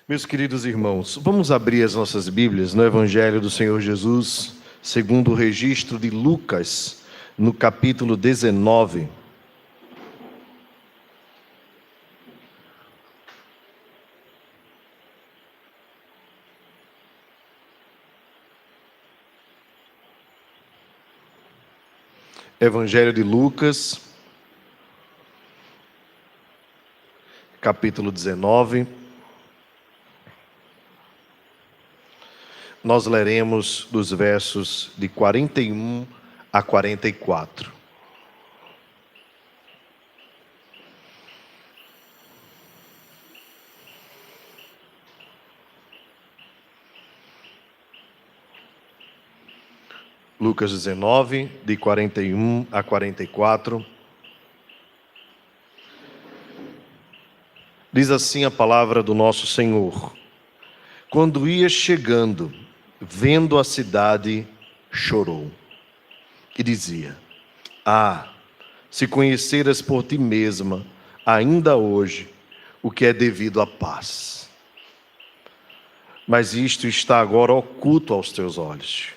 Meus queridos irmãos, vamos abrir as nossas Bíblias no Evangelho do Senhor Jesus, segundo o registro de Lucas, no capítulo 19. Evangelho de Lucas, capítulo 19. Nós leremos dos versos de 41 a 44. Lucas 19, de 41 a 44. Diz assim a palavra do nosso Senhor: Quando ia chegando, vendo a cidade, chorou e dizia: se conheceras por ti mesma, ainda hoje, o que é devido à paz. Mas isto está agora oculto aos teus olhos.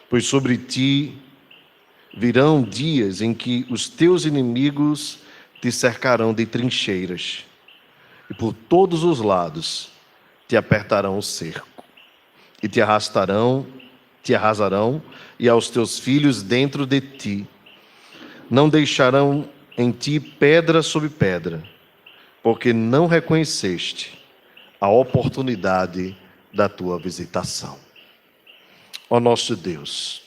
Pois sobre ti virão dias em que os teus inimigos te cercarão de trincheiras, e por todos os lados te apertarão o cerco, e te arrasarão, e aos teus filhos dentro de ti. Não deixarão em ti pedra sobre pedra, porque não reconheceste a oportunidade da tua visitação. Ó nosso Deus,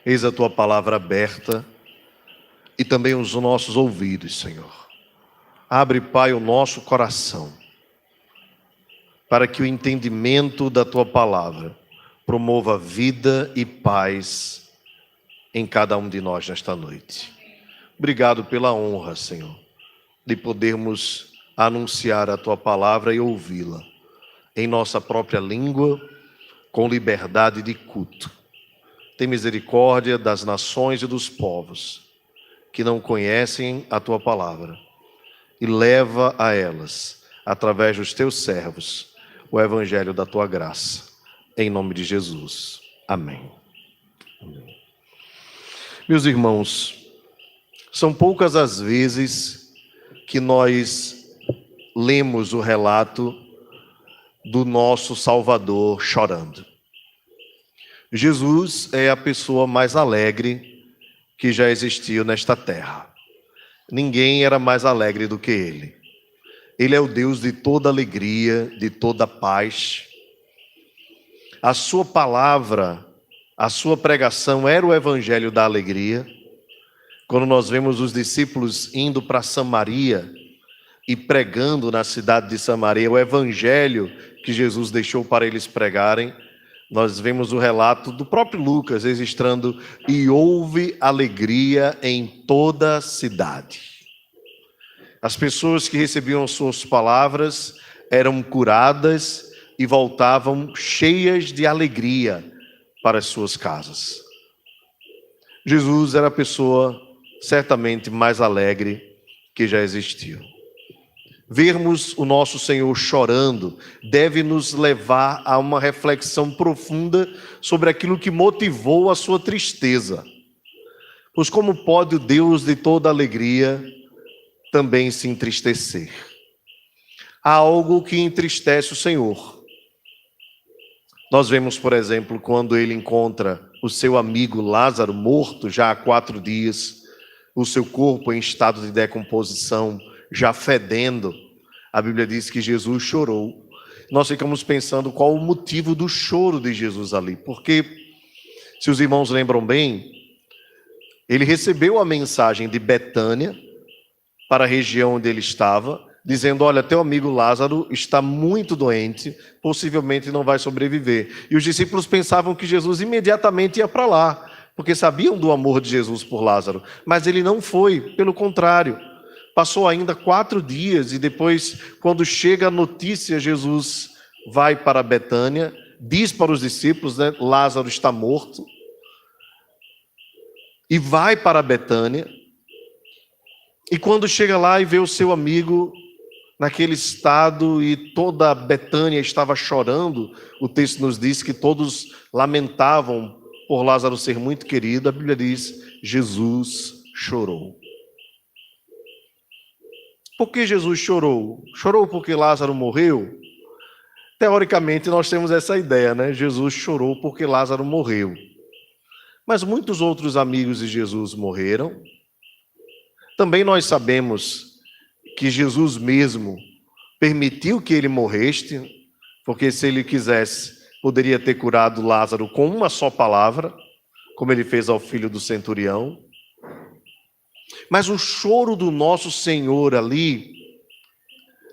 eis a tua palavra aberta e também os nossos ouvidos, Senhor. Abre, Pai, o nosso coração, para que o entendimento da tua palavra promova vida e paz em cada um de nós nesta noite. Obrigado pela honra, Senhor, de podermos anunciar a tua palavra e ouvi-la em nossa própria língua, com liberdade de culto. Tem misericórdia das nações e dos povos que não conhecem a tua palavra e leva a elas, através dos teus servos, o evangelho da tua graça. Em nome de Jesus. Amém. Amém. Meus irmãos, são poucas as vezes que nós lemos o relato do nosso Salvador chorando. Jesus é a pessoa mais alegre que já existiu nesta terra. Ninguém era mais alegre do que ele. Ele é o Deus de toda alegria, de toda paz. A sua palavra, a sua pregação era o evangelho da alegria. Quando nós vemos os discípulos indo para Samaria e pregando na cidade de Samaria o evangelho que Jesus deixou para eles pregarem, nós vemos o relato do próprio Lucas registrando: e houve alegria em toda a cidade. As pessoas que recebiam suas palavras eram curadas e voltavam cheias de alegria para as suas casas. Jesus era a pessoa certamente mais alegre que já existiu. Vermos o nosso Senhor chorando deve nos levar a uma reflexão profunda sobre aquilo que motivou a sua tristeza. Pois como pode o Deus de toda alegria também se entristecer? Há algo que entristece o Senhor. Nós vemos, por exemplo, quando ele encontra o seu amigo Lázaro morto já há 4 dias, o seu corpo em estado de decomposição, já fedendo. A Bíblia diz que Jesus chorou. Nós ficamos pensando qual o motivo do choro de Jesus ali, porque, se os irmãos lembram bem, ele recebeu a mensagem de Betânia para a região onde ele estava, dizendo: olha, teu amigo Lázaro está muito doente, possivelmente não vai sobreviver. E os discípulos pensavam que Jesus imediatamente ia para lá, porque sabiam do amor de Jesus por Lázaro, mas ele não foi, pelo contrário. Passou ainda 4 dias e depois, quando chega a notícia, Jesus vai para Betânia, diz para os discípulos, Lázaro está morto, e vai para Betânia. E quando chega lá e vê o seu amigo naquele estado, e toda Betânia estava chorando. O texto nos diz que todos lamentavam por Lázaro ser muito querido. A Bíblia diz: Jesus chorou. Por que Jesus chorou? Chorou porque Lázaro morreu? Teoricamente, nós temos essa ideia, né? Jesus chorou porque Lázaro morreu. Mas muitos outros amigos de Jesus morreram. Também nós sabemos que Jesus mesmo permitiu que ele morresse, porque se ele quisesse, poderia ter curado Lázaro com uma só palavra, como ele fez ao filho do centurião. Mas o choro do nosso Senhor ali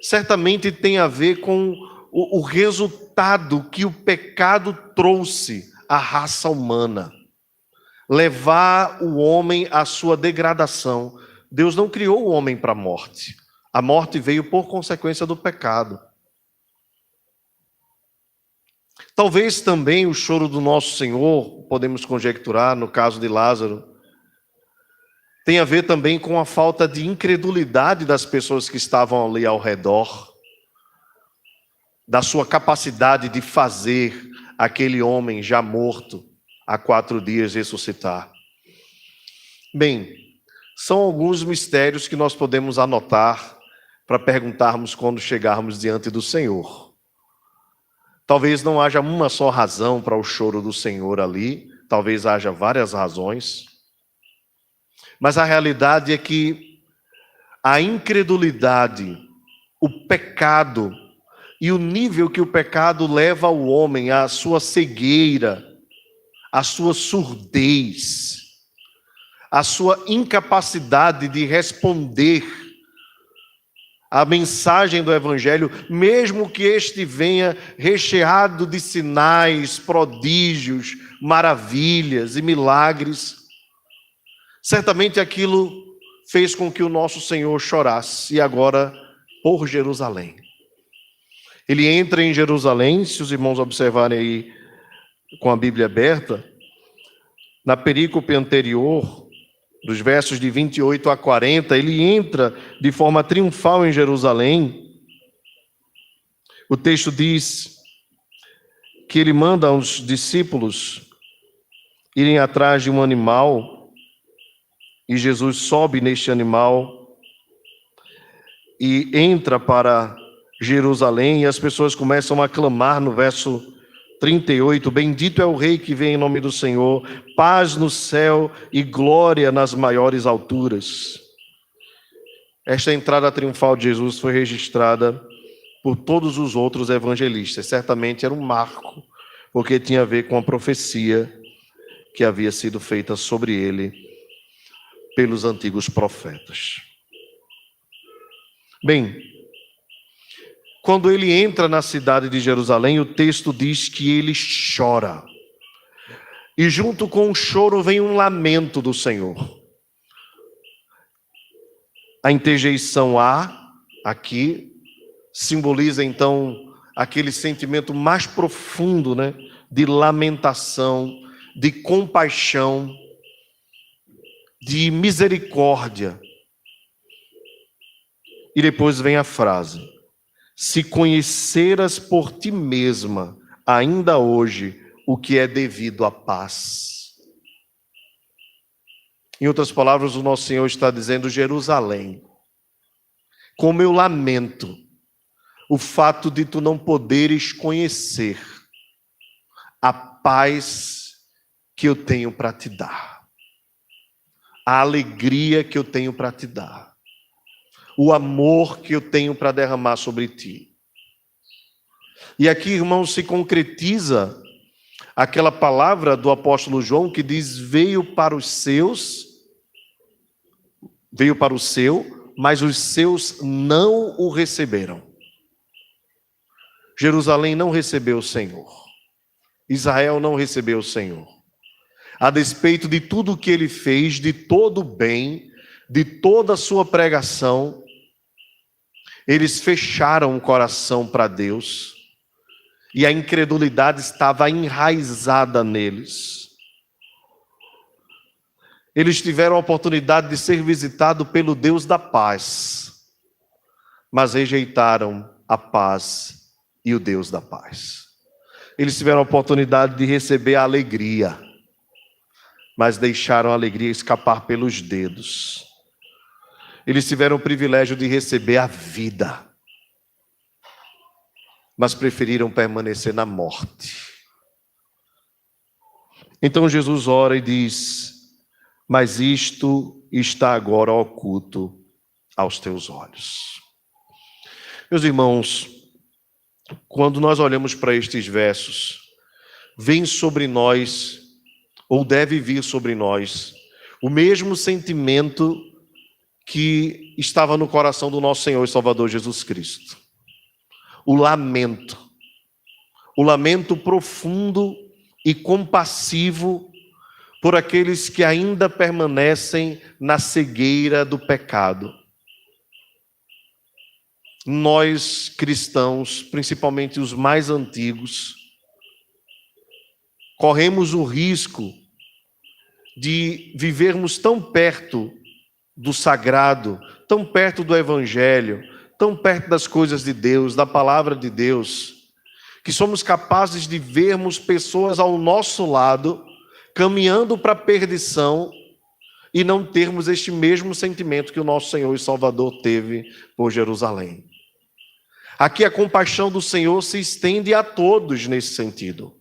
certamente tem a ver com o resultado que o pecado trouxe à raça humana. Levar o homem à sua degradação. Deus não criou o homem para a morte. A morte veio por consequência do pecado. Talvez também o choro do nosso Senhor, podemos conjecturar, no caso de Lázaro, tem a ver também com a falta de incredulidade das pessoas que estavam ali ao redor, da sua capacidade de fazer aquele homem já morto há 4 dias ressuscitar. Bem, são alguns mistérios que nós podemos anotar para perguntarmos quando chegarmos diante do Senhor. Talvez não haja uma só razão para o choro do Senhor ali, talvez haja várias razões, mas a realidade é que a incredulidade, o pecado e o nível que o pecado leva o homem à sua cegueira, à sua surdez, à sua incapacidade de responder à mensagem do Evangelho, mesmo que este venha recheado de sinais, prodígios, maravilhas e milagres. Certamente aquilo fez com que o nosso Senhor chorasse, e agora por Jerusalém. Ele entra em Jerusalém, se os irmãos observarem aí com a Bíblia aberta, na perícope anterior, dos versos de 28 a 40, ele entra de forma triunfal em Jerusalém. O texto diz que ele manda aos discípulos irem atrás de um animal, e Jesus sobe neste animal e entra para Jerusalém, e as pessoas começam a clamar no verso 38, bendito é o rei que vem em nome do Senhor, paz no céu e glória nas maiores alturas. Esta entrada triunfal de Jesus foi registrada por todos os outros evangelistas. Certamente era um marco, porque tinha a ver com a profecia que havia sido feita sobre ele pelos antigos profetas. Bem, quando ele entra na cidade de Jerusalém, o texto diz que ele chora. E junto com o choro vem um lamento do Senhor. A interjeição A, aqui, simboliza então aquele sentimento mais profundo, né, de lamentação, de compaixão, de misericórdia. E depois vem a frase: se conheceras por ti mesma, ainda hoje, o que é devido à paz. Em outras palavras, o nosso Senhor está dizendo: Jerusalém, como eu lamento o fato de tu não poderes conhecer a paz que eu tenho para te dar, a alegria que eu tenho para te dar, o amor que eu tenho para derramar sobre ti. E aqui, irmãos, se concretiza aquela palavra do apóstolo João que diz: veio para o seu, mas os seus não o receberam. Jerusalém não recebeu o Senhor. Israel não recebeu o Senhor. A despeito de tudo o que ele fez, de todo o bem, de toda a sua pregação, eles fecharam o coração para Deus, e a incredulidade estava enraizada neles. Eles tiveram a oportunidade de ser visitados pelo Deus da paz, mas rejeitaram a paz e o Deus da paz. Eles tiveram a oportunidade de receber a alegria, mas deixaram a alegria escapar pelos dedos. Eles tiveram o privilégio de receber a vida, mas preferiram permanecer na morte. Então Jesus ora e diz: mas isto está agora oculto aos teus olhos. Meus irmãos, quando nós olhamos para estes versos, vem sobre nós, ou deve vir sobre nós, o mesmo sentimento que estava no coração do nosso Senhor e Salvador Jesus Cristo. O lamento profundo e compassivo por aqueles que ainda permanecem na cegueira do pecado. Nós cristãos, principalmente os mais antigos, corremos o risco de vivermos tão perto do sagrado, tão perto do evangelho, tão perto das coisas de Deus, da palavra de Deus, que somos capazes de vermos pessoas ao nosso lado caminhando para a perdição e não termos este mesmo sentimento que o nosso Senhor e Salvador teve por Jerusalém. Aqui a compaixão do Senhor se estende a todos nesse sentido.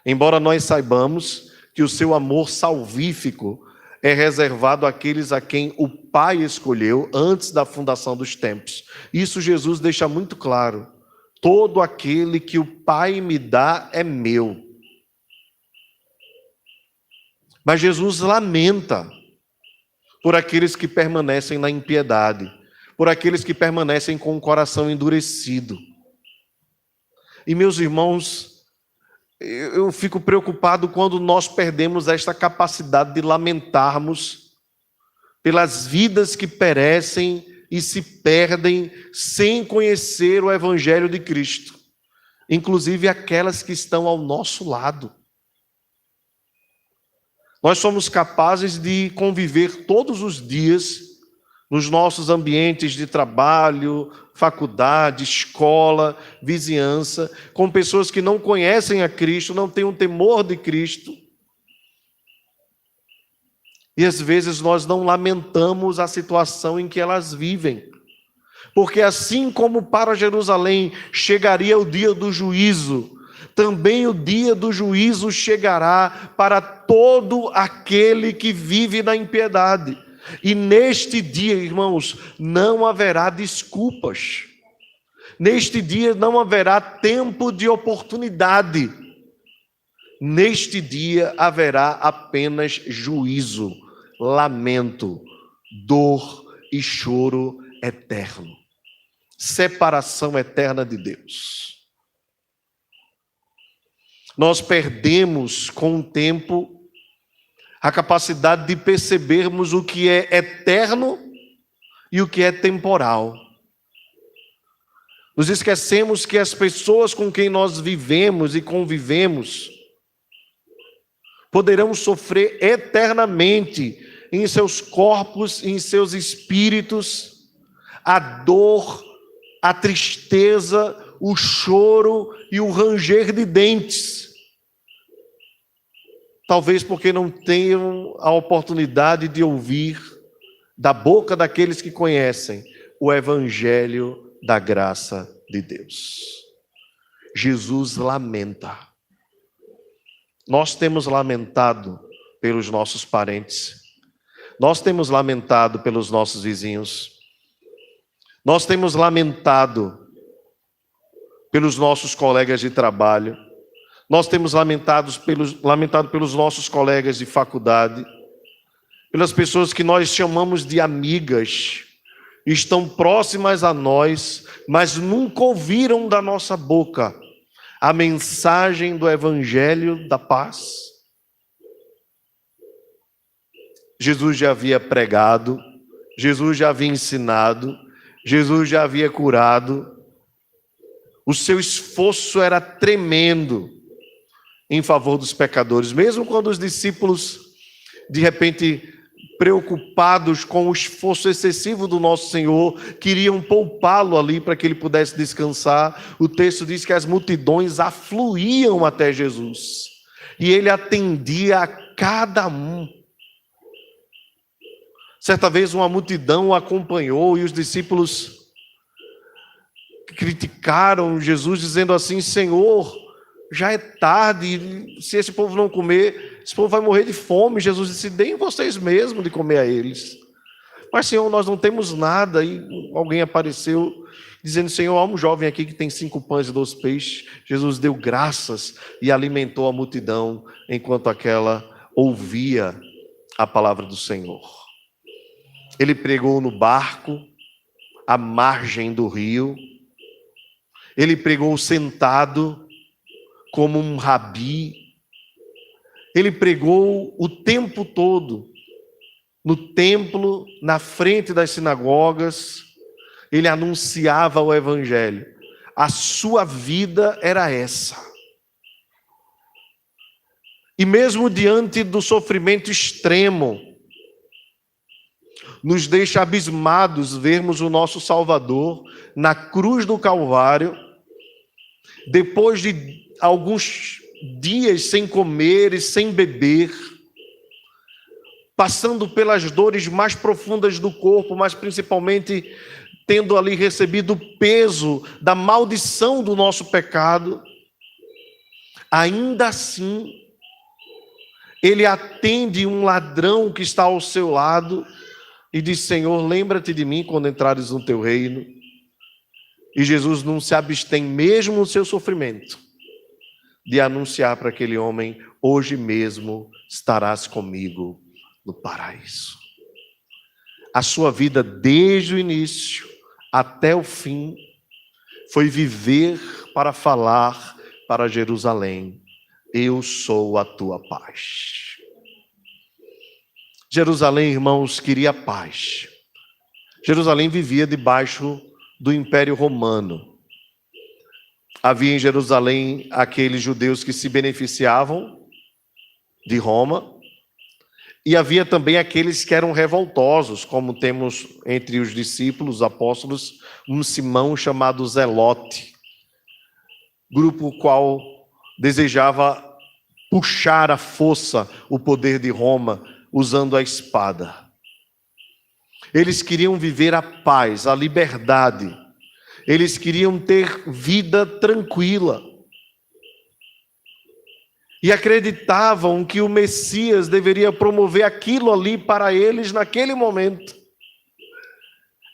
Embora nós saibamos que o seu amor salvífico é reservado àqueles a quem o Pai escolheu antes da fundação dos tempos. Isso Jesus deixa muito claro. Todo aquele que o Pai me dá é meu. Mas Jesus lamenta por aqueles que permanecem na impiedade, por aqueles que permanecem com o coração endurecido. E meus irmãos, eu fico preocupado quando nós perdemos esta capacidade de lamentarmos pelas vidas que perecem e se perdem sem conhecer o Evangelho de Cristo, inclusive aquelas que estão ao nosso lado. Nós somos capazes de conviver todos os dias nos nossos ambientes de trabalho, faculdade, escola, vizinhança, com pessoas que não conhecem a Cristo, não têm um temor de Cristo. E às vezes nós não lamentamos a situação em que elas vivem. Porque assim como para Jerusalém chegaria o dia do juízo, também o dia do juízo chegará para todo aquele que vive na impiedade. E neste dia, irmãos, não haverá desculpas. Neste dia não haverá tempo de oportunidade. Neste dia haverá apenas juízo, lamento, dor e choro eterno. Separação eterna de Deus. Nós perdemos com o tempo a capacidade de percebermos o que é eterno e o que é temporal. Nos esquecemos que as pessoas com quem nós vivemos e convivemos poderão sofrer eternamente em seus corpos, em seus espíritos, a dor, a tristeza, o choro e o ranger de dentes. Talvez porque não tenham a oportunidade de ouvir da boca daqueles que conhecem o Evangelho da graça de Deus. Jesus lamenta. Nós temos lamentado pelos nossos parentes. Nós temos lamentado pelos nossos vizinhos. Nós temos lamentado pelos nossos colegas de trabalho. Nós temos lamentado pelos nossos colegas de faculdade, pelas pessoas que nós chamamos de amigas, estão próximas a nós, mas nunca ouviram da nossa boca a mensagem do Evangelho da paz. Jesus já havia pregado, Jesus já havia ensinado, Jesus já havia curado. O seu esforço era tremendo em favor dos pecadores, mesmo quando os discípulos de repente preocupados com o esforço excessivo do nosso Senhor, queriam poupá-lo ali para que ele pudesse descansar. O texto diz que as multidões afluíam até Jesus e ele atendia a cada um. Certa vez uma multidão o acompanhou e os discípulos criticaram Jesus, dizendo assim: Senhor, já é tarde, se esse povo não comer, esse povo vai morrer de fome. Jesus disse: deem vocês mesmos de comer a eles. Mas, Senhor, nós não temos nada. E alguém apareceu dizendo: Senhor, há um jovem aqui que tem 5 pães e 2 peixes. Jesus deu graças e alimentou a multidão enquanto aquela ouvia a palavra do Senhor. Ele pregou no barco, à margem do rio. Ele pregou sentado como um rabi. Ele pregou o tempo todo no templo, na frente das sinagogas. Ele anunciava o evangelho. A sua vida era essa. E mesmo diante do sofrimento extremo, nos deixa abismados vermos o nosso Salvador na cruz do Calvário, depois de alguns dias sem comer e sem beber, passando pelas dores mais profundas do corpo, mas principalmente tendo ali recebido o peso da maldição do nosso pecado, ainda assim, ele atende um ladrão que está ao seu lado e diz: Senhor, lembra-te de mim quando entrares no teu reino. E Jesus não se abstém, mesmo no seu sofrimento, de anunciar para aquele homem: hoje mesmo estarás comigo no paraíso. A sua vida, desde o início até o fim, foi viver para falar para Jerusalém: eu sou a tua paz. Jerusalém, irmãos, queria paz. Jerusalém vivia debaixo do Império Romano. Havia em Jerusalém aqueles judeus que se beneficiavam de Roma, e havia também aqueles que eram revoltosos, como temos entre os discípulos, os apóstolos, um Simão chamado Zelote, grupo qual desejava puxar à força o poder de Roma, usando a espada. Eles queriam viver a paz, a liberdade. Eles queriam ter vida tranquila. E acreditavam que o Messias deveria promover aquilo ali para eles naquele momento.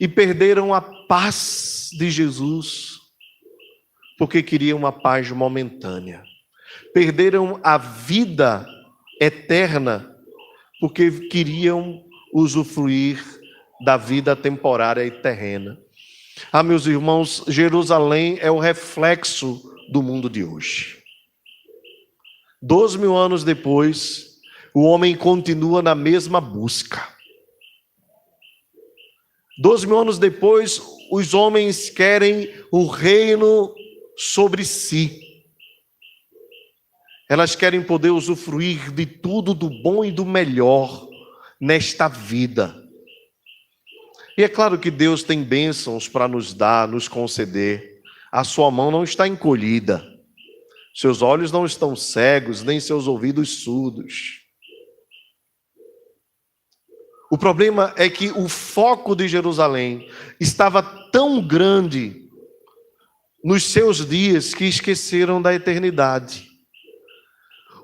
E perderam a paz de Jesus, porque queriam uma paz momentânea. Perderam a vida eterna, porque queriam usufruir da vida temporária e terrena. Ah, meus irmãos, Jerusalém é o reflexo do mundo de hoje. 2000 anos depois, o homem continua na mesma busca. 2000 anos depois, os homens querem o reino sobre si. Elas querem poder usufruir de tudo do bom e do melhor nesta vida. E é claro que Deus tem bênçãos para nos dar, nos conceder. A sua mão não está encolhida. Seus olhos não estão cegos, nem seus ouvidos surdos. O problema é que o foco de Jerusalém estava tão grande nos seus dias que esqueceram da eternidade.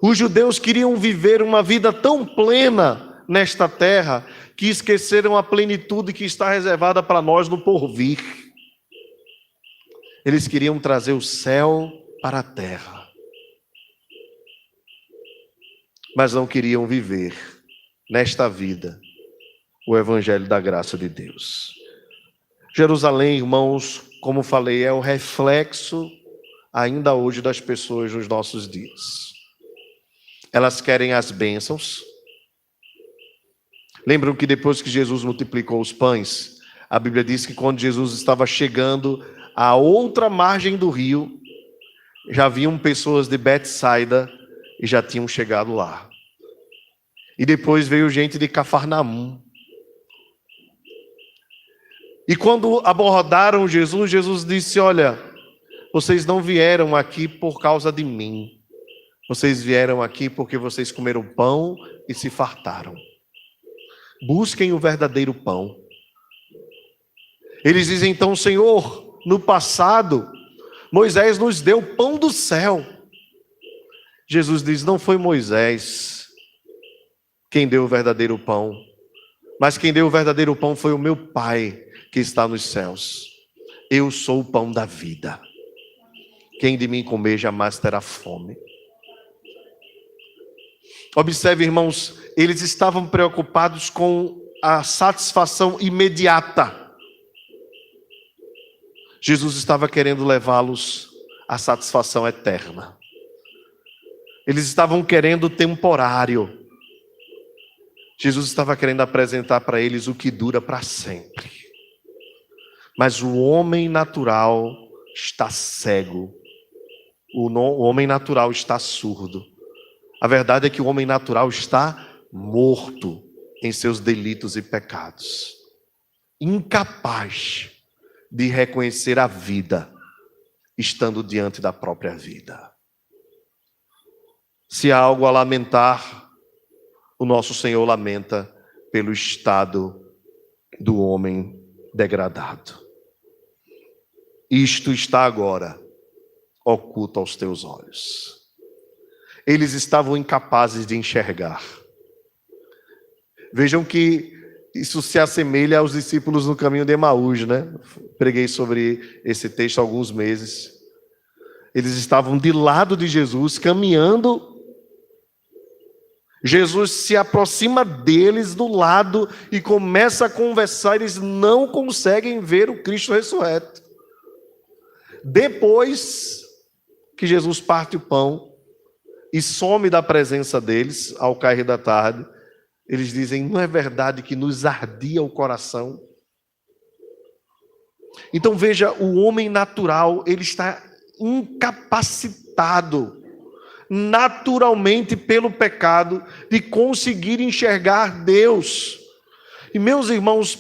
Os judeus queriam viver uma vida tão plena nesta terra que esqueceram a plenitude que está reservada para nós no porvir. Eles queriam trazer o céu para a terra, mas não queriam viver nesta vida o evangelho da graça de Deus. Jerusalém, irmãos, como falei, é o reflexo ainda hoje das pessoas nos nossos dias. Elas querem as bênçãos. Lembram que depois que Jesus multiplicou os pães, a Bíblia diz que quando Jesus estava chegando à outra margem do rio, já haviam pessoas de Betsaida e já tinham chegado lá. E depois veio gente de Cafarnaum. E quando abordaram Jesus, Jesus disse: olha, vocês não vieram aqui por causa de mim. Vocês vieram aqui porque vocês comeram pão e se fartaram. Busquem o verdadeiro pão. Eles dizem então: Senhor, no passado, Moisés nos deu pão do céu. Jesus diz: não foi Moisés quem deu o verdadeiro pão, mas quem deu o verdadeiro pão foi o meu Pai que está nos céus. Eu sou o pão da vida. Quem de mim comer jamais terá fome. Observe, irmãos, eles estavam preocupados com a satisfação imediata. Jesus estava querendo levá-los à satisfação eterna. Eles estavam querendo o temporário. Jesus estava querendo apresentar para eles o que dura para sempre. Mas o homem natural está cego. O homem natural está surdo. A verdade é que o homem natural está morto em seus delitos e pecados. Incapaz de reconhecer a vida, estando diante da própria vida. Se há algo a lamentar, o nosso Senhor lamenta pelo estado do homem degradado. Isto está agora oculto aos teus olhos. Eles estavam incapazes de enxergar. Vejam que isso se assemelha aos discípulos no caminho de Emaús, né? Preguei sobre esse texto há alguns meses. Eles estavam de lado de Jesus, caminhando. Jesus se aproxima deles do lado e começa a conversar. Eles não conseguem ver o Cristo ressurreto. Depois que Jesus parte o pão e some da presença deles ao cair da tarde, eles dizem: não é verdade que nos ardia o coração? Então veja, o homem natural, ele está incapacitado naturalmente pelo pecado de conseguir enxergar Deus. E meus irmãos,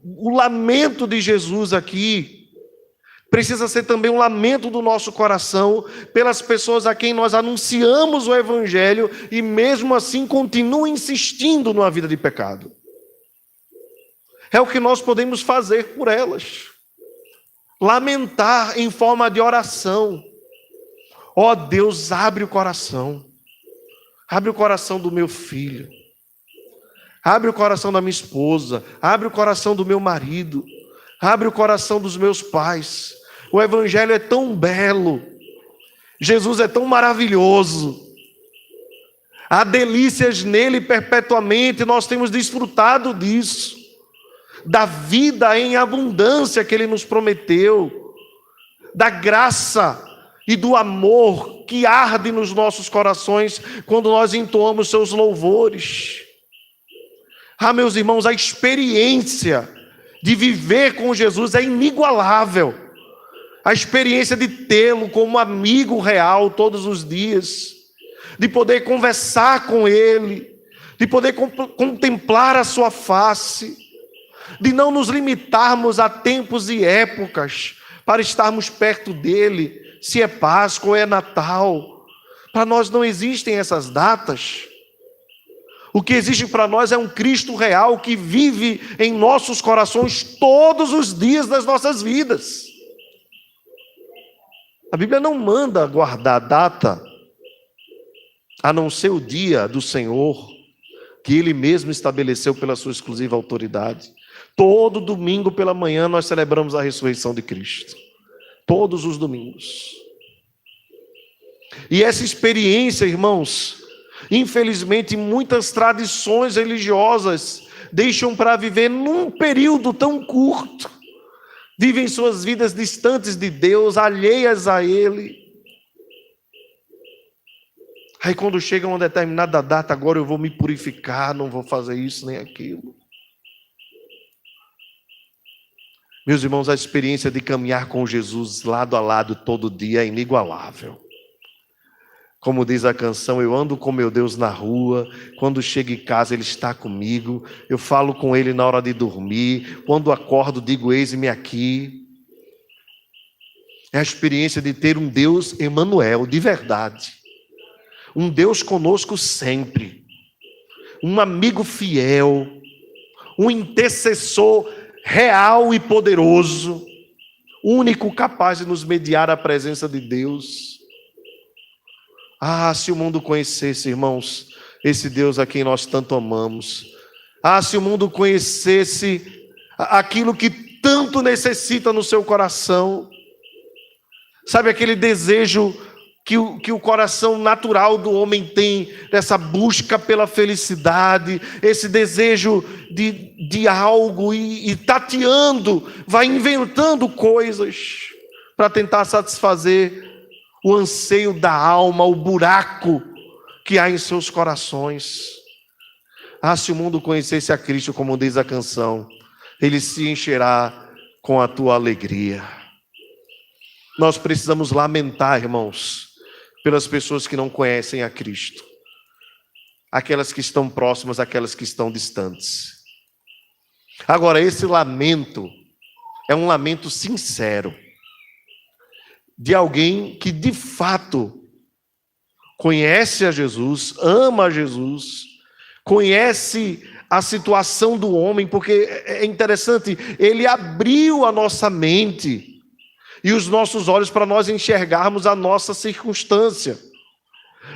o lamento de Jesus aqui precisa ser também um lamento do nosso coração pelas pessoas a quem nós anunciamos o Evangelho e mesmo assim continuam insistindo numa vida de pecado. É o que nós podemos fazer por elas. Lamentar em forma de oração. Ó Deus, abre o coração. Abre o coração do meu filho. Abre o coração da minha esposa. Abre o coração do meu marido. Abre o coração dos meus pais. O Evangelho é tão belo. Jesus é tão maravilhoso. Há delícias nele perpetuamente. Nós temos desfrutado disso. Da vida em abundância que ele nos prometeu. Da graça e do amor que arde nos nossos corações quando nós entoamos seus louvores. Ah, meus irmãos, a experiência de viver com Jesus é inigualável. A experiência de tê-lo como amigo real todos os dias, de poder conversar com ele, de poder contemplar a sua face, de não nos limitarmos a tempos e épocas para estarmos perto dele, se é Páscoa ou é Natal. Para nós não existem essas datas. O que existe para nós é um Cristo real que vive em nossos corações todos os dias das nossas vidas. A Bíblia não manda guardar data, a não ser o dia do Senhor, que Ele mesmo estabeleceu pela sua exclusiva autoridade. Todo domingo pela manhã nós celebramos a ressurreição de Cristo. Todos os domingos. E essa experiência, irmãos, infelizmente muitas tradições religiosas deixam para viver num período tão curto. Vivem suas vidas distantes de Deus, alheias a Ele. Aí quando chega uma determinada data, agora eu vou me purificar, não vou fazer isso nem aquilo. Meus irmãos, a experiência de caminhar com Jesus lado a lado todo dia é inigualável. Como diz a canção, eu ando com meu Deus na rua, quando chego em casa Ele está comigo, eu falo com Ele na hora de dormir, quando acordo digo eis-me aqui. É a experiência de ter um Deus Emanuel, de verdade. Um Deus conosco sempre. Um amigo fiel. Um intercessor real e poderoso. Único capaz de nos mediar a presença de Deus. Ah, se o mundo conhecesse, irmãos, esse Deus a quem nós tanto amamos. Ah, se o mundo conhecesse aquilo que tanto necessita no seu coração. Sabe aquele desejo que o coração natural do homem tem, dessa busca pela felicidade, esse desejo de algo e tateando, vai inventando coisas para tentar satisfazer o anseio da alma, o buraco que há em seus corações. Ah, se o mundo conhecesse a Cristo, como diz a canção, ele se encherá com a tua alegria. Nós precisamos lamentar, irmãos, pelas pessoas que não conhecem a Cristo. Aquelas que estão próximas, aquelas que estão distantes. Agora, esse lamento é um lamento sincero, de alguém que de fato conhece a Jesus, ama a Jesus, conhece a situação do homem, porque é interessante, ele abriu a nossa mente e os nossos olhos para nós enxergarmos a nossa circunstância.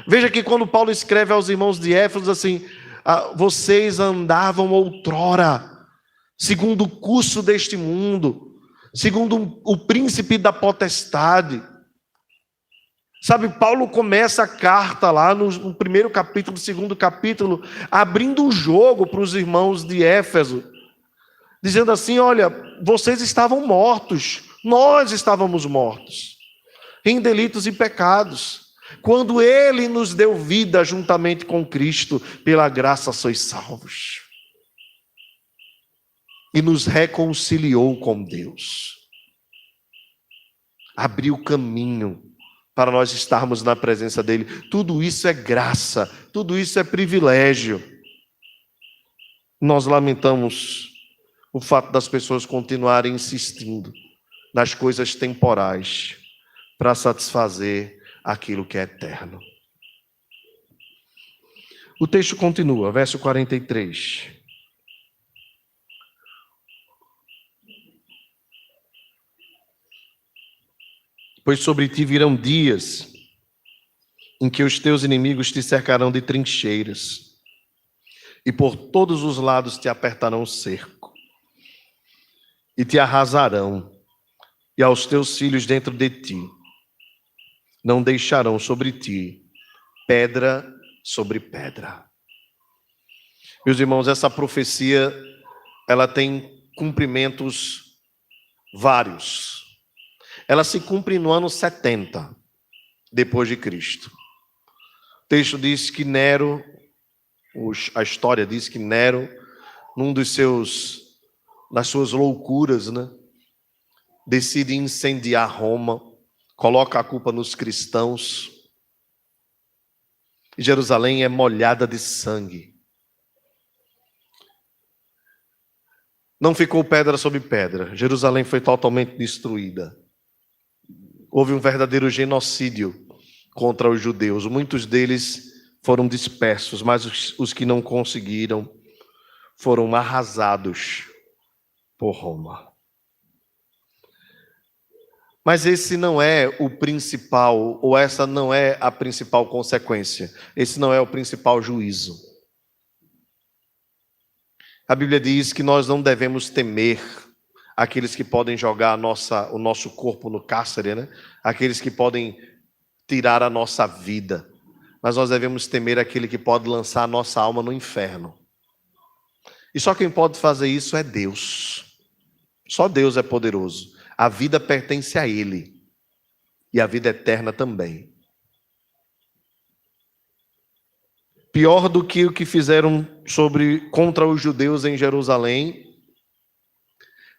Veja que quando Paulo escreve aos irmãos de Éfeso assim, vocês andavam outrora, segundo o curso deste mundo, segundo o príncipe da potestade. Sabe, Paulo começa a carta lá no primeiro capítulo, no segundo capítulo, abrindo um jogo para os irmãos de Éfeso, dizendo assim, olha, vocês estavam mortos, nós estávamos mortos, em delitos e pecados, quando Ele nos deu vida juntamente com Cristo, pela graça sois salvos, e nos reconciliou com Deus, abriu caminho para nós estarmos na presença dEle. Tudo isso é graça, tudo isso é privilégio. Nós lamentamos o fato das pessoas continuarem insistindo nas coisas temporais para satisfazer aquilo que é eterno. O texto continua, verso 43. Pois sobre ti virão dias em que os teus inimigos te cercarão de trincheiras e por todos os lados te apertarão o cerco e te arrasarão e aos teus filhos dentro de ti não deixarão sobre ti pedra sobre pedra. Meus irmãos, essa profecia ela tem cumprimentos vários. Ela se cumpre no ano 70 depois de Cristo. O texto diz que Nero, a história diz que Nero, nas suas loucuras, né, decide incendiar Roma, coloca a culpa nos cristãos. Jerusalém é molhada de sangue. Não ficou pedra sobre pedra. Jerusalém foi totalmente destruída. Houve um verdadeiro genocídio contra os judeus. Muitos deles foram dispersos, mas os que não conseguiram foram arrasados por Roma. Mas esse não é o principal, ou essa não é a principal consequência. Esse não é o principal juízo. A Bíblia diz que nós não devemos temer aqueles que podem jogar o nosso corpo no cárcere, né? Aqueles que podem tirar a nossa vida. Mas nós devemos temer aquele que pode lançar a nossa alma no inferno. E só quem pode fazer isso é Deus. Só Deus é poderoso. A vida pertence a Ele. E a vida eterna também. Pior do que o que fizeram contra os judeus em Jerusalém,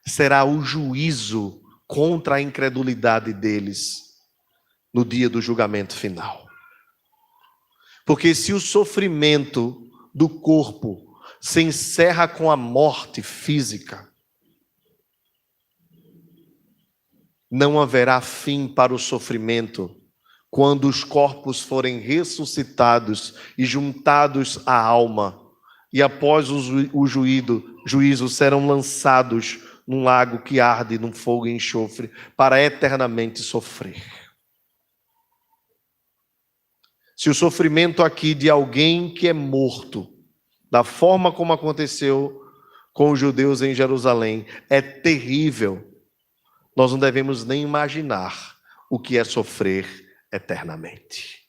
será o juízo contra a incredulidade deles no dia do julgamento final. Porque se o sofrimento do corpo se encerra com a morte física, não haverá fim para o sofrimento quando os corpos forem ressuscitados e juntados à alma, e após o juízo serão lançados num lago que arde num fogo e enxofre para eternamente sofrer. Se o sofrimento aqui de alguém que é morto, da forma como aconteceu com os judeus em Jerusalém, é terrível, nós não devemos nem imaginar o que é sofrer eternamente.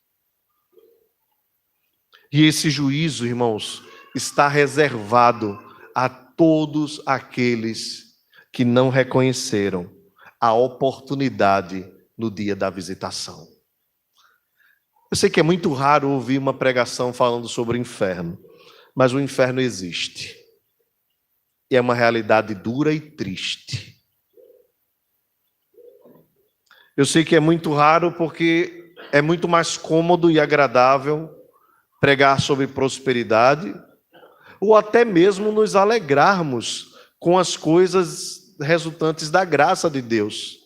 E esse juízo, irmãos, está reservado a todos aqueles que não reconheceram a oportunidade no dia da visitação. Eu sei que é muito raro ouvir uma pregação falando sobre o inferno, mas o inferno existe. E é uma realidade dura e triste. Eu sei que é muito raro porque é muito mais cômodo e agradável pregar sobre prosperidade, ou até mesmo nos alegrarmos com as coisas resultantes da graça de Deus.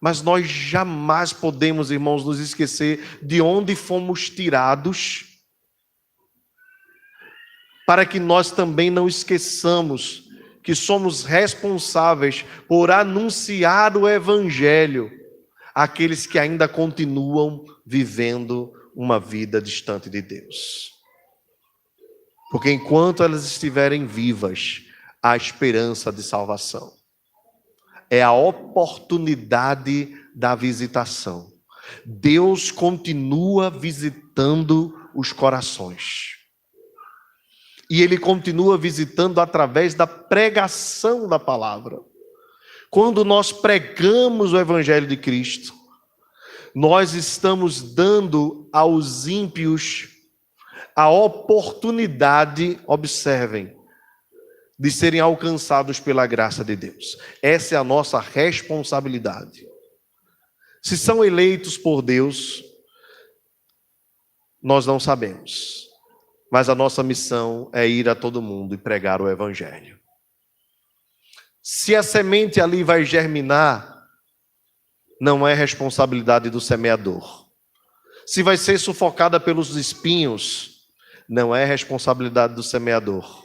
Mas nós jamais podemos, irmãos, nos esquecer de onde fomos tirados, para que nós também não esqueçamos que somos responsáveis por anunciar o Evangelho àqueles que ainda continuam vivendo uma vida distante de Deus. Porque enquanto elas estiverem vivas, há esperança de salvação. É a oportunidade da visitação. Deus continua visitando os corações. E Ele continua visitando através da pregação da palavra. Quando nós pregamos o Evangelho de Cristo, nós estamos dando aos ímpios a oportunidade, observem, de serem alcançados pela graça de Deus. Essa é a nossa responsabilidade. Se são eleitos por Deus, nós não sabemos. Mas a nossa missão é ir a todo mundo e pregar o Evangelho. Se a semente ali vai germinar, não é responsabilidade do semeador. Se vai ser sufocada pelos espinhos, não é responsabilidade do semeador.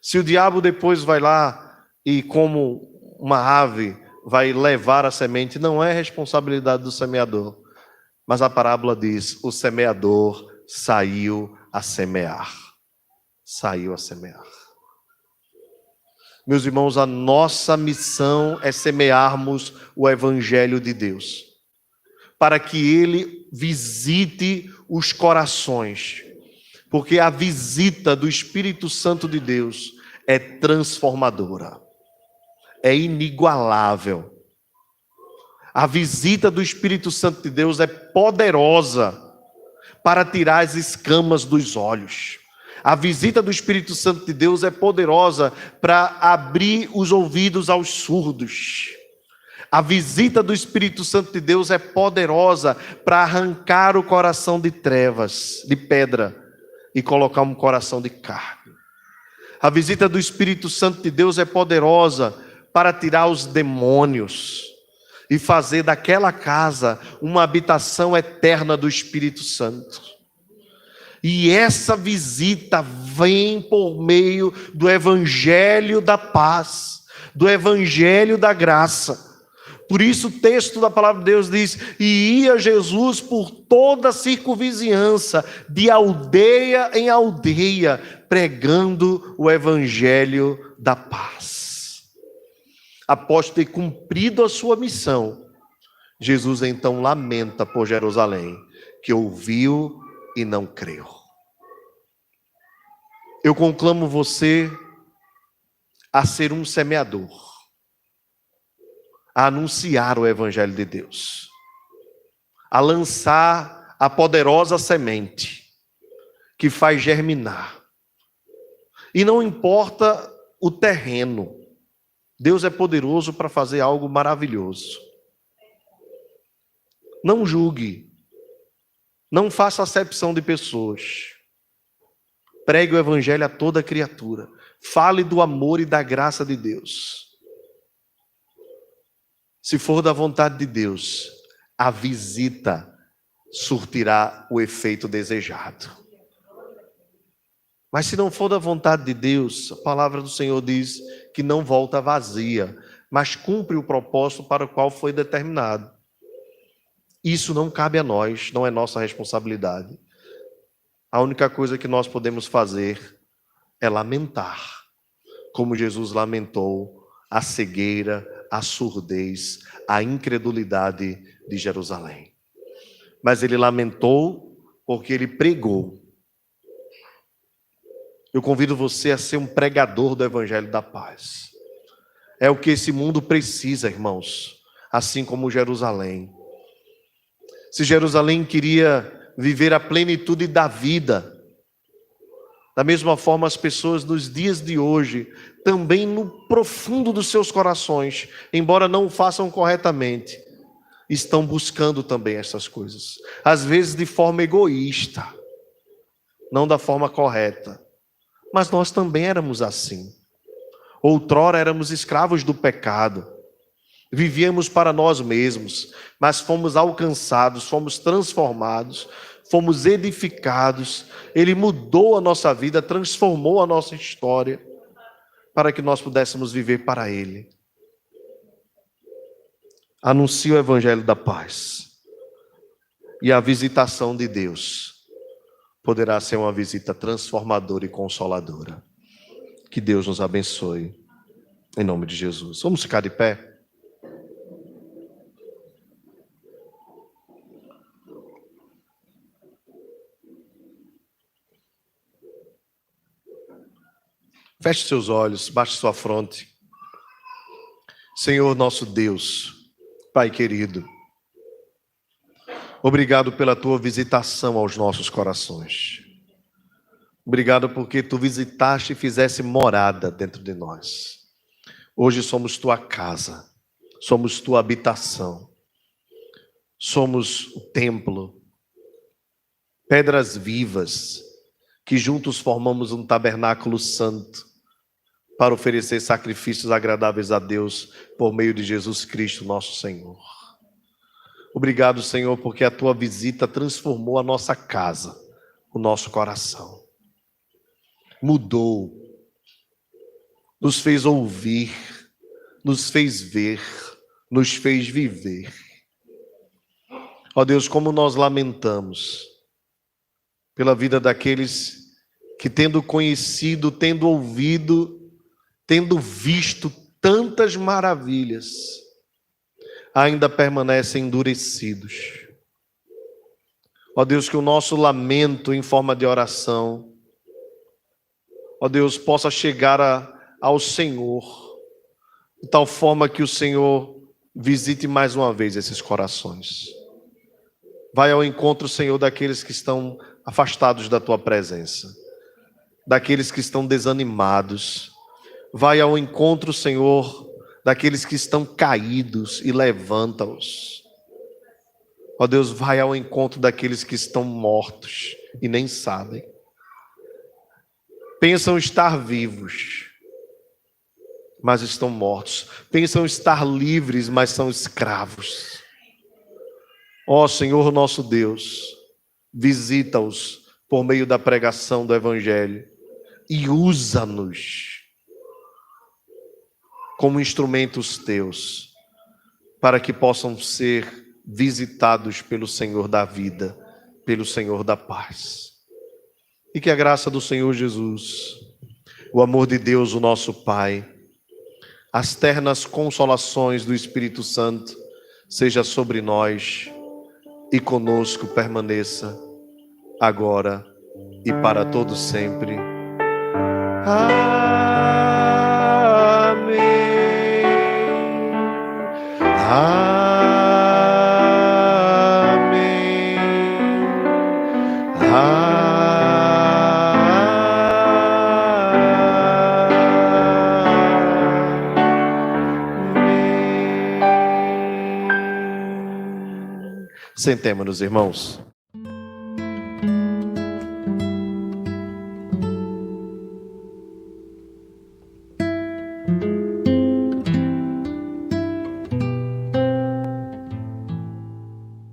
Se o diabo depois vai lá e, como uma ave, vai levar a semente, não é responsabilidade do semeador. Mas a parábola diz: o semeador saiu a semear. Saiu a semear. Meus irmãos, a nossa missão é semearmos o Evangelho de Deus, para que Ele visite os corações, porque a visita do Espírito Santo de Deus é transformadora, é inigualável. A visita do Espírito Santo de Deus é poderosa para tirar as escamas dos olhos. A visita do Espírito Santo de Deus é poderosa para abrir os ouvidos aos surdos. A visita do Espírito Santo de Deus é poderosa para arrancar o coração de trevas, de pedra, e colocar um coração de carne. A visita do Espírito Santo de Deus é poderosa para tirar os demônios e fazer daquela casa uma habitação eterna do Espírito Santo. E essa visita vem por meio do Evangelho da paz, do Evangelho da graça. Por isso o texto da palavra de Deus diz: e ia Jesus por toda a circunvizinhança, de aldeia em aldeia, pregando o Evangelho da paz. Após ter cumprido a sua missão, Jesus então lamenta por Jerusalém, que ouviu e não creu. Eu conclamo você a ser um semeador, a anunciar o Evangelho de Deus, a lançar a poderosa semente que faz germinar. E não importa o terreno, Deus é poderoso para fazer algo maravilhoso. Não julgue. Não faça acepção de pessoas. Pregue o evangelho a toda criatura. Fale do amor e da graça de Deus. Se for da vontade de Deus, a visita surtirá o efeito desejado. Mas se não for da vontade de Deus, a palavra do Senhor diz que não volta vazia, mas cumpre o propósito para o qual foi determinado. Isso não cabe a nós, não é nossa responsabilidade. A única coisa que nós podemos fazer é lamentar, como Jesus lamentou a cegueira, a surdez, a incredulidade de Jerusalém. Mas ele lamentou porque ele pregou. Eu convido você a ser um pregador do Evangelho da Paz. É o que esse mundo precisa, irmãos, assim como Jerusalém. Se Jerusalém queria viver a plenitude da vida, da mesma forma as pessoas nos dias de hoje, também no profundo dos seus corações, embora não o façam corretamente, estão buscando também essas coisas. Às vezes de forma egoísta, não da forma correta. Mas nós também éramos assim. Outrora éramos escravos do pecado. Vivíamos para nós mesmos, mas fomos alcançados, fomos transformados, fomos edificados. Ele mudou a nossa vida, transformou a nossa história, para que nós pudéssemos viver para Ele. Anuncie o Evangelho da Paz. E a visitação de Deus poderá ser uma visita transformadora e consoladora. Que Deus nos abençoe, em nome de Jesus. Vamos ficar de pé? Feche seus olhos, baixe sua fronte. Senhor nosso Deus, Pai querido, obrigado pela tua visitação aos nossos corações. Obrigado porque tu visitaste e fizeste morada dentro de nós. Hoje somos tua casa, somos tua habitação, somos o templo, pedras vivas, que juntos formamos um tabernáculo santo, para oferecer sacrifícios agradáveis a Deus por meio de Jesus Cristo, nosso Senhor. Obrigado, Senhor, porque a tua visita transformou a nossa casa, o nosso coração. Mudou, nos fez ouvir, nos fez ver, nos fez viver. Ó Deus, como nós lamentamos pela vida daqueles que, tendo conhecido, tendo ouvido, tendo visto tantas maravilhas, ainda permanecem endurecidos. Ó Deus, que o nosso lamento em forma de oração, ó Deus, possa chegar ao Senhor, de tal forma que o Senhor visite mais uma vez esses corações. Vai ao encontro, Senhor, daqueles que estão afastados da tua presença, daqueles que estão desanimados. Vai ao encontro, Senhor, daqueles que estão caídos e levanta-os. Ó Deus, vai ao encontro daqueles que estão mortos e nem sabem. Pensam estar vivos, mas estão mortos. Pensam estar livres, mas são escravos. Ó Senhor nosso Deus, visita-os por meio da pregação do Evangelho e usa-nos como instrumentos teus, para que possam ser visitados pelo Senhor da vida, pelo Senhor da paz. E que a graça do Senhor Jesus, o amor de Deus, o nosso Pai, as ternas consolações do Espírito Santo, seja sobre nós e conosco permaneça, agora e para todo sempre. Amém. Amém. Amém. Sentemo-nos, irmãos. Amém.